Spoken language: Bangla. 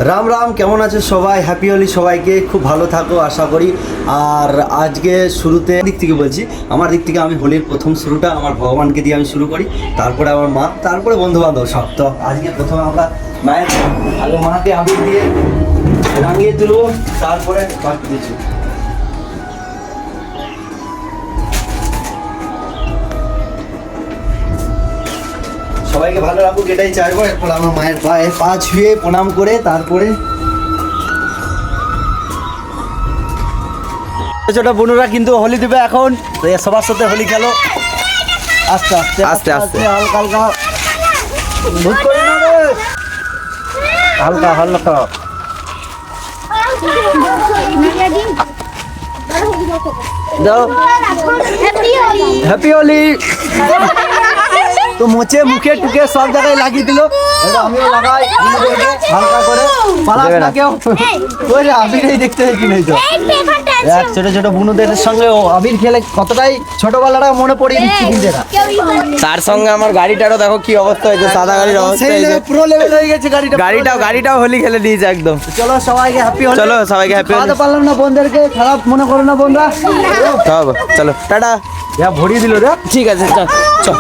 রাম রাম, কেমন আছে সবাই? হ্যাপি হোলি সবাইকে, খুব ভালো থাকো আশা করি। আর আজকে শুরুতে দিক থেকে বলছি, আমার দিক থেকে আমি হোলির প্রথম শুরুটা আমার ভগবানকে দিয়ে আমি শুরু করি, তারপরে আমার মা, তারপরে বন্ধু বান্ধব সব। তো আজকে প্রথমে আমরা মায়ের আগে মাকে আবির দিয়ে রাঙিয়ে তুলবো, তারপরে বাকি কিছু। সবাইকে ভালো রাখুক এটাই চাইবো। এরপর আমার মায়ের পায়ে পা ছুঁয়ে প্রণাম করে তারপরে ছোট বোনরা কিন্তু হোলি দিবে এখন। তো সবার সাথে হোলি খেলো, আস্তে আস্তে আস্তে আস্তে হালকা হালকা, ভুল করি না রে, হালকা হালকা। দাও হ্যাপি হোলি। তো মোচে মুখে টুকে সব জায়গায় লাগিয়ে দিল, এটা আমিও লাগাই হালকা করে। পালাস না কেউ, ওই যে আবিরই দেখতে কি নেই। তো এক ছোট ছোট বুনুদের সঙ্গে ও আবির খেলে কতটাই ছোটবেলাটা মনে পড়ে দিচ্ছি কিন্তু এটা। তার সঙ্গে আমার গাড়িটারও দেখো কি অবস্থা হয়েছে, সাদা গাড়ির অবস্থা হয়েছে, পুরো লেভেল হয়ে গেছে গাড়িটাও হোলি খেলে দিয়েছে একদম। চলো সবাইকে হ্যাপি হোলি। চলো সবাইকে হ্যাপি হোলি। খাওয়াতে পারলাম না বোনদেরকে, খারাপ মনে করো না বোনরা। চলো টাটা। ভরিয়ে দিল রে। ঠিক আছে চল।